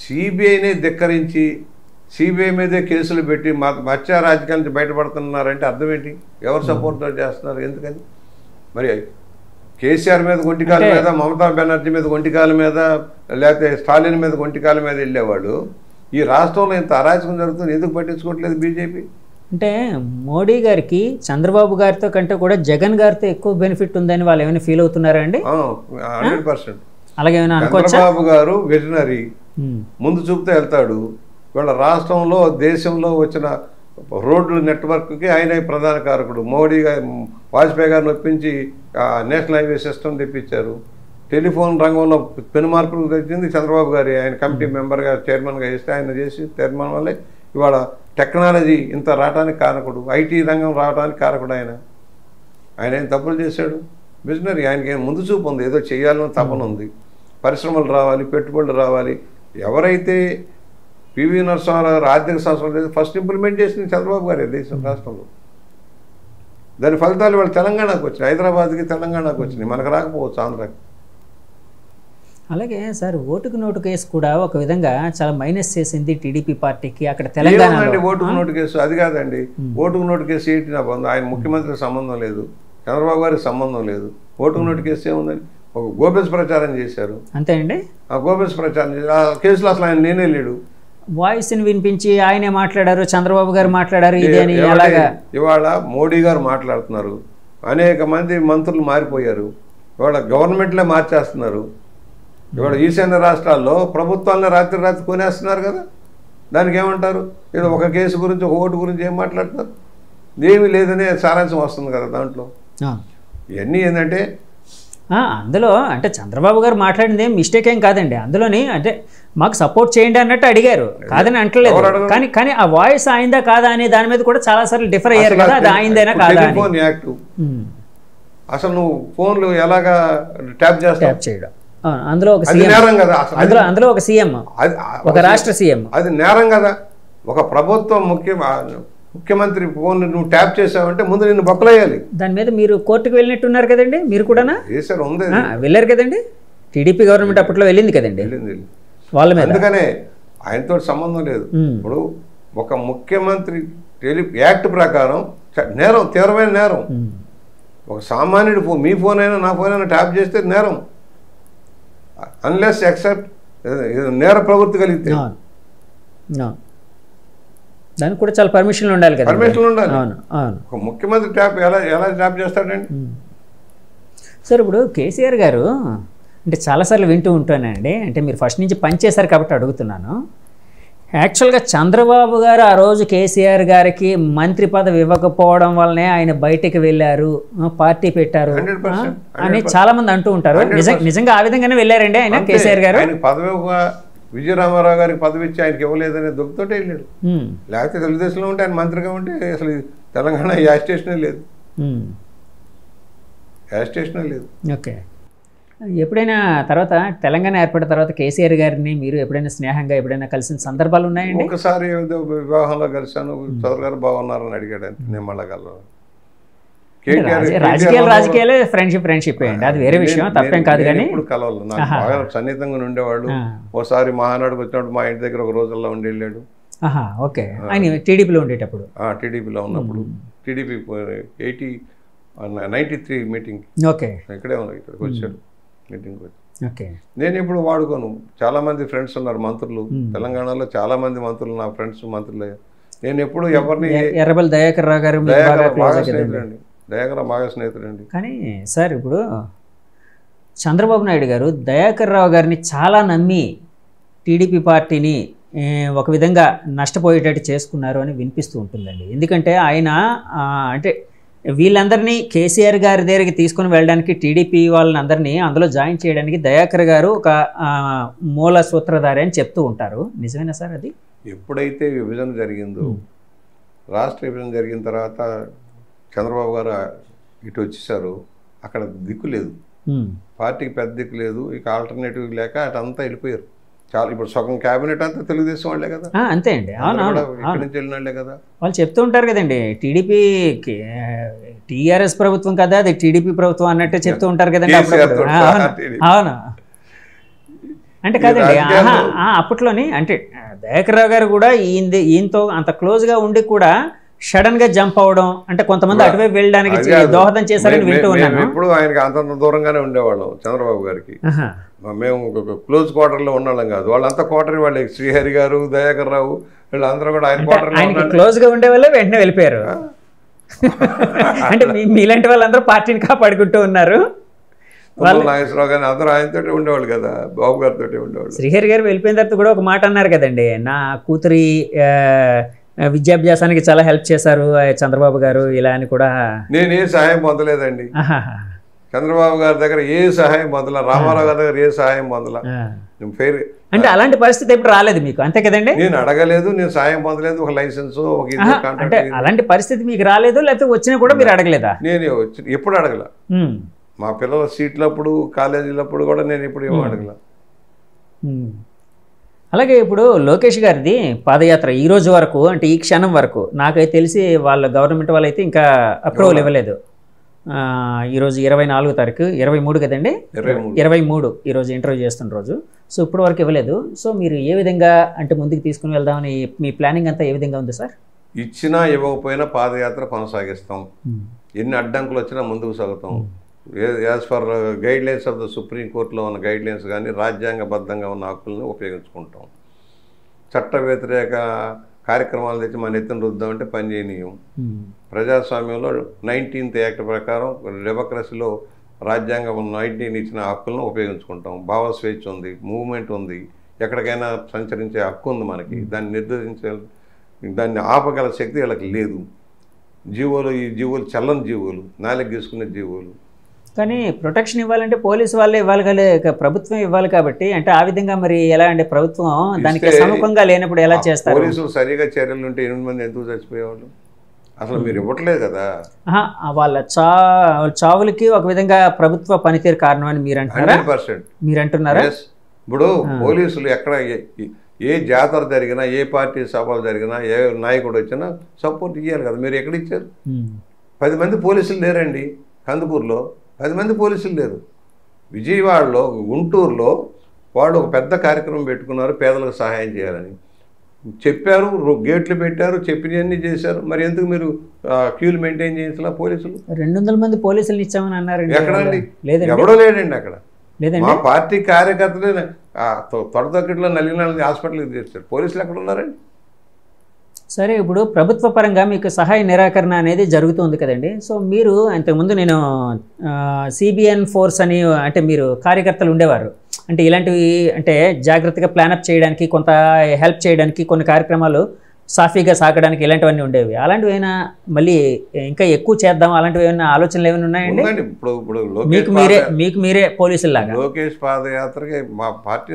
సిబిఐనే ధిక్కరించి సిబిఐ మీదే కేసులు పెట్టి మత్స్య రాజకీయాల నుంచి బయటపడుతున్నారంటే అర్థం ఏంటి? ఎవరు సపోర్ట్తో చేస్తున్నారు? ఎందుకని మరి కేసీఆర్ మీద ఒంటికాల మీద, మమతా బెనర్జీ మీద ఒంటికాల మీద, లేకపోతే స్టాలిన్ మీద ఒంటికాల మీద వెళ్ళేవాళ్ళు ఈ రాష్ట్రంలో ఇంత అరాచకం జరుగుతుంది ఎందుకు పట్టించుకోవట్లేదు బీజేపీ? అంటే మోడీ గారికి చంద్రబాబు గారితో కంటే కూడా జగన్ గారితో ఎక్కువ బెనిఫిట్ ఉందని వాళ్ళు ఏమైనా ఫీల్ అవుతున్నారా అండి? 100%. అలాగే చంద్రబాబు గారు విజనరీ, ముందు చూపుతూ వెళ్తాడు. వీళ్ళ రాష్ట్రంలో దేశంలో వచ్చిన రోడ్లు నెట్వర్క్కి ఆయనే ప్రధాన కారకుడు. మోడీ గారు వాజ్పేయి గారిని ఒప్పించి నేషనల్ హైవే సిస్టమ్ తెప్పించారు. టెలిఫోన్ రంగంలో పెను మార్పులు తెచ్చింది చంద్రబాబు గారి. ఆయన కమిటీ మెంబర్గా చైర్మన్గా చేస్తే ఆయన చేసి చైర్మన్ వల్లే ఇవాళ టెక్నాలజీ ఇంత రావడానికి కారకుడు, ఐటీ రంగం రావడానికి కారకుడు. ఆయన ఏం తప్పులు చేశాడు? బిజినరీ. ఆయనకి ఏం ముందు చూపు ఉంది, ఏదో చేయాలని తపన ఉంది. పరిశ్రమలు రావాలి, పెట్టుబడులు రావాలి. ఎవరైతే పివి నరసింహారావు గారు ఆర్థిక సంస్థలు ఫస్ట్ ఇంప్లిమెంట్ చేసింది చంద్రబాబు గారే దేశం రాష్ట్రంలో. దాని ఫలితాలు వాళ్ళు తెలంగాణకు వచ్చినాయి, హైదరాబాద్కి తెలంగాణకు వచ్చినాయి, మనకు రాకపోవచ్చు ఆంధ్రాకి. అలాగే సార్ ఓటుకు నోటు కేసు కూడా ఒక విధంగా చాలా మైనస్ చేసింది టీడీపీ పార్టీకి అక్కడ తెలంగాణ. ఓటుకు నోటు కేసు అది కాదండి. ఓటుకు నోటు కేసు ఏంటి? నా బంధం ఆయన ముఖ్యమంత్రికి సంబంధం లేదు, చంద్రబాబు గారికి సంబంధం లేదు. ఓటుకు నోటు కేసు ఏముందని ఒక గోబెల్స్ ప్రచారం చేశారు అంతే అండి. ఆ గోబెల్స్ ప్రచారం చేసి ఆ కేసులో అసలు ఆయన నేనే లేడు. వాయిస్ని వినిపించి ఆయనే మాట్లాడారు, చంద్రబాబు గారు మాట్లాడారు ఇది అని. అలాగా ఇవాళ మోడీ గారు మాట్లాడుతున్నారు, అనేక మంది మంత్రులు మారిపోయారు, ఇవాళ గవర్నమెంట్లే మార్చేస్తున్నారు. ఇవాళ ఈశాన్య రాష్ట్రాల్లో ప్రభుత్వాలను రాత్రి కొనేస్తున్నారు కదా. దానికి ఏమంటారు? ఏదో ఒక కేసు గురించి ఒక ఓటు గురించి ఏం మాట్లాడుతున్నారు? ఏమీ లేదనే సారాంశం వస్తుంది కదా దాంట్లో. ఇవన్నీ ఏంటంటే అందులో అంటే చంద్రబాబు గారు మాట్లాడింది ఏం మిస్టేక్ ఏం కాదండి. అందులోని అంటే మాకు సపోర్ట్ చేయండి అన్నట్టు అడిగారు, కాదని అంటలేదు. కానీ ఆ వాయిస్ ఆయిందా కాదా అనే దాని మీద కూడా చాలా సార్లు డిఫర్ అయ్యారు కదా, అది ఆయిందేనా కాదా అని. యాక్ట్ అసలు నువ్వు ఫోన్లు ఎలాగా ట్యాప్ చేయడం అందులో ఒక నేరం కదా. అందులో ఒక సీఎం, ఒక రాష్ట్ర సీఎం, అది నేరం కదా. ఒక ప్రభుత్వం ముఖ్యమంత్రి ఫోన్ నువ్వు ట్యాప్ చేసావంటే ముందు నిన్ను బొక్కలేయాలి. దాని మీద మీరు కోర్టుకు వెళ్ళినట్టున్నారు కదండి, మీరు కూడా ఉంది వెళ్ళారు కదండి. టీడీపీ గవర్నమెంట్ అప్పట్లో వెళ్ళింది కదండి వాళ్ళ మీద. అందుకనే ఆయనతో సంబంధం లేదు. ఇప్పుడు ఒక ముఖ్యమంత్రి యాక్ట్ ప్రకారం నేరం, తీవ్రమైన నేరం. ఒక సామాన్యుడు మీ ఫోన్ అయినా నా ఫోన్ అయినా ట్యాప్ చేస్తే నేరం, అన్లెస్ ఎక్సెప్ట్ నేర ప్రవృత్తి కలిగితే. దానికి కూడా చాలా పర్మిషన్లు ఉండాలి కదా. పర్మిషన్లు ఉండాలి. ఒక ముఖ్యమంత్రి ట్యాప్ ఎలా ట్యాప్ చేస్తాడండి? సార్ ఇప్పుడు కేసీఆర్ గారు అంటే చాలాసార్లు వింటూ ఉంటానండి, అంటే మీరు ఫస్ట్ నుంచి పనిచేశారు కాబట్టి అడుగుతున్నాను. యాక్చువల్గా చంద్రబాబు గారు ఆ రోజు కేసీఆర్ గారికి మంత్రి పదవి ఇవ్వకపోవడం వల్లనే ఆయన బయటికి వెళ్ళారు, పార్టీ పెట్టారు అని చాలా మంది అంటూ ఉంటారు. నిజంగా ఆ విధంగానే వెళ్ళారండి ఆయన కేసీఆర్ గారు? పదవి విజయరామారావు గారికి పదవి ఇచ్చి ఆయనకి ఇవ్వలేదనే దుఃఖతోటే వెళ్ళాడు. లేకపోతే తెలుగుదేశంలో ఉంటే ఆయన మంత్రిగా ఉంటే అసలు తెలంగాణ యా స్టేషనే లేదు, యా స్టేషనే లేదు. ఓకే. ఎప్పుడైనా తర్వాత తెలంగాణ ఏర్పడిన తర్వాత కేసీఆర్ గారిని మీరు ఎప్పుడైనా స్నేహంగా ఎప్పుడైనా కలిసిన సందర్భాలు ఉన్నాయండి? ఒకసారి వివాహంలో కలిసాను, చౌదరి గారు బాగున్నారని అడిగాడు. నేను మళ్ళా కలవను. రాజకీయాలే ఫ్రెండ్షిప్ అండి, అది వేరే విషయం, తప్పేం కాదు. కానీ ఇప్పుడు కలవాలి, నాకు బాగా సన్నిహితంగా ఉండేవాడు. ఓసారి మహానాడుకు వచ్చినప్పుడు మా ఇంటి దగ్గర ఒక రోజుల్లో ఉండి వెళ్ళాడు. ఓకే. ఆయన టీడీపీలో ఉండేటప్పుడు? టీడీపీలో ఉన్నప్పుడు, టీడీపీ 93 మీటింగ్. ఓకే. ఇక్కడే ఉన్నా, ఇక్కడికి వచ్చాడు మీటింగ్ వచ్చి. ఓకే. నేను ఎప్పుడు వాడుకోను. చాలా మంది ఫ్రెండ్స్ ఉన్నారు మంత్రులు తెలంగాణలో, చాలా మంది మంత్రులు నా ఫ్రెండ్స్ మంత్రులు. నేను ఎప్పుడు ఎవరిని ఎర్రబెల్లి దయాకర్ రావు గారు బాగా స్నేహితుడండి, దయాకర్ బాగా స్నేహితుడండి. కానీ సార్ ఇప్పుడు చంద్రబాబు నాయుడు గారు దయాకర్ రావు గారిని చాలా నమ్మి టీడీపీ పార్టీని ఒక విధంగా నష్టపోయేటట్టు చేసుకున్నారు అని వినిపిస్తూ ఉంటుందండి. ఎందుకంటే ఆయన అంటే వీళ్ళందరినీ కేసీఆర్ గారి దగ్గరికి తీసుకుని వెళ్ళడానికి టీడీపీ వాళ్ళని అందరినీ అందులో జాయిన్ చేయడానికి దయాకర్ గారు ఒక మూల సూత్రధారి అని చెప్తూ ఉంటారు. నిజమేనా సార్ అది? ఎప్పుడైతే విభజన జరిగిందో, రాష్ట్ర విభజన జరిగిన తర్వాత చంద్రబాబు గారు ఇటు వచ్చేసారు, అక్కడ దిక్కు లేదు, పార్టీకి పెద్ద దిక్కు లేదు, ఇక ఆల్టర్నేటివ్ లేక అటంతా వెళ్ళిపోయారు. చాలా ఇప్పుడు సగం క్యాబినెట్ అంతా తెలుగుదేశం వాళ్ళే కదా. అంతే అండి, ఇక్కడి నుంచి వెళ్ళిన వాళ్ళే కదా. వాళ్ళు చెప్తూ ఉంటారు కదండి, టీడీపీ టీఆర్ఎస్ ప్రభుత్వం కదా, అది టీడీపీ ప్రభుత్వం అన్నట్టే చెప్తూ ఉంటారు కదండి. అవును. అంటే కాదండి, అప్పట్లోని అంటే దయాకర్ రావు గారు కూడా ఈయనతో అంత క్లోజ్గా ఉండి కూడా సడన్ గా జంప్ అవడం అంటే కొంతమంది అటువైపు వెళ్ళడానికి దోహదం చేశారని వింటూ ఉన్నాను. ఇప్పుడు ఆయనకి అంతంత దూరంగానే ఉండేవాళ్ళం చంద్రబాబు గారికి. మేము క్లోజ్ క్వార్టర్ లో ఉన్నాళ్ళం కాదు, వాళ్ళంతా క్వార్టర్ వాళ్ళే. శ్రీహరి గారు, దయాకర్ రావు వీళ్ళందరూ కూడా ఆయన క్వార్టర్ క్లోజ్ గా ఉండే వాళ్ళే వెంటనే వెళ్ళిపోయారు. అంటే మీలాంటి వాళ్ళందరూ పార్టీని కాపాడుకుంటూ ఉన్నారు. నాగేశ్వరరావు గారిని అందరూ ఆయనతో ఉండేవాళ్ళు కదా, బాబు గారితో ఉండేవాళ్ళు. శ్రీహరి గారు వెళ్ళిపోయిన తర్వాత కూడా ఒక మాట అన్నారు కదండి, నా కూతురి విద్యాభ్యాసానికి చాలా హెల్ప్ చేశారు చంద్రబాబు గారు ఇలా అని కూడా. నేను ఏ సహాయం పొందలేదండి చంద్రబాబు గారి దగ్గర, ఏ సహాయం పొందల. రామారావు గారి దగ్గర ఏ సహాయం పొందల. అంటే అలాంటి పరిస్థితి ఎప్పుడు రాలేదు మీకు, అంతే కదండి? నేను అడగలేదు, నేను సహాయం పొందలేదు. ఒక లైసెన్స్ అంటే అలాంటి పరిస్థితి మీకు రాలేదు, లేకపోతే వచ్చినా కూడా మీరు అడగలేదా? నేను ఎప్పుడు అడగల. మా పిల్లల సీట్లప్పుడు కాలేజీలప్పుడు కూడా నేను ఎప్పుడు ఏమో అడగల. అలాగే ఇప్పుడు లోకేష్ గారిది పాదయాత్ర ఈ రోజు వరకు, అంటే ఈ క్షణం వరకు నాకైతే తెలిసి వాళ్ళ గవర్నమెంట్ వాళ్ళైతే ఇంకా అప్రూవల్ ఇవ్వలేదు. ఈరోజు 24వ తారీఖు, 23 కదండి, 23 ఈరోజు ఇంటర్వ్యూ చేస్తున్న రోజు. సో ఇప్పటి వరకు ఇవ్వలేదు. సో మీరు ఏ విధంగా అంటే ముందుకు తీసుకుని వెళ్దామని మీ ప్లానింగ్ అంతా ఏ విధంగా ఉంది సార్? ఇచ్చినా ఇవ్వకపోయినా పాదయాత్ర కొనసాగిస్తాం. ఎన్ని అడ్డంకులు వచ్చినా ముందుకు సాగుతాం. As per guidelines of the సుప్రీంకోర్టులో ఉన్న గైడ్ లైన్స్ కానీ రాజ్యాంగబద్ధంగా ఉన్న హక్కులను ఉపయోగించుకుంటాం. చట్ట వ్యతిరేక కార్యక్రమాలు తెచ్చి మన ఎత్తున రుద్దామంటే పని చేయనీయం. ప్రజాస్వామ్యంలో 19th యాక్ట్ ప్రకారం డెమోక్రసీలో రాజ్యాంగం 19 ఇచ్చిన హక్కులను ఉపయోగించుకుంటాం. భావ స్వేచ్ఛ ఉంది, మూవ్మెంట్ ఉంది, ఎక్కడికైనా సంచరించే హక్కు ఉంది మనకి. దాన్ని నిర్ధారించే, దాన్ని ఆపగల శక్తి వీళ్ళకి లేదు. జీవోలు, ఈ జీవోలు చల్లని జీవోలు, నాలుగు గీసుకునే జీవోలు. కానీ ప్రొటెక్షన్ ఇవ్వాలంటే పోలీసు వాళ్ళే ఇవ్వాలి కదా, ప్రభుత్వం ఇవ్వాలి కాబట్టి. అంటే ఆ విధంగా మరి ఎలా అంటే ప్రభుత్వం దానికి సముఖంగా లేనప్పుడు ఎలా చేస్తారు? పోలీసులు సరిగా చర్యలు ఉంటే 8 మంది ఎందుకు చచ్చిపోయేవాళ్ళు? అసలు మీరు ఇవ్వట్లేదు కదా. వాళ్ళ చావులకి ఒక విధంగా ప్రభుత్వ పనితీరు కారణం అని మీరు అంటున్నారా? 100% మీరు అంటున్నారా? ఇప్పుడు పోలీసులు ఎక్కడ ఏ జాతర జరిగినా, ఏ పార్టీ సభలు జరిగినా, ఏ నాయకుడు వచ్చినా సపోర్ట్ ఇవ్వాలి కదా. మీరు ఎక్కడ ఇచ్చారు? 10 మంది పోలీసులు లేరండి కందుకూరులో, 10 మంది పోలీసులు లేరు. విజయవాడలో, గుంటూరులో వాళ్ళు ఒక పెద్ద కార్యక్రమం పెట్టుకున్నారు, పేదలకు సహాయం చేయాలని చెప్పారు, గేట్లు పెట్టారు, చెప్పినవన్నీ చేశారు. మరి ఎందుకు మీరు క్యూలు మెయింటైన్ చేయించాల? పోలీసులు 200 మంది పోలీసులు ఇచ్చామని అన్నారు. ఎక్కడండి? ఎవడో లేడండి అక్కడ. మా పార్టీ కార్యకర్తలే తొడతొక్కట్లో నలిగిన హాస్పిటల్కి తెచ్చారు. పోలీసులు ఎక్కడ ఉన్నారండి? సరే, ఇప్పుడు ప్రభుత్వ పరంగా మీకు సహాయ నిరాకరణ అనేది జరుగుతుంది కదండి. సో మీరు ఇంతకుముందు నేను సిబిఎన్ ఫోర్స్ అని, అంటే మీరు కార్యకర్తలు ఉండేవారు, అంటే ఇలాంటివి అంటే జాగ్రత్తగా ప్లానప్ చేయడానికి, కొంత హెల్ప్ చేయడానికి, కొన్ని కార్యక్రమాలు సాఫీగా సాగడానికి ఇలాంటివన్నీ ఉండేవి. అలాంటివి అయినా మళ్ళీ ఇంకా ఎక్కువ చేద్దాం అలాంటివి ఏమైనా ఆలోచనలు ఏమైనా ఉన్నాయండి? ఇప్పుడు మీకు మీరే పోలీసులాగా లోకేష్ పాదయాత్రకి మా పార్టీ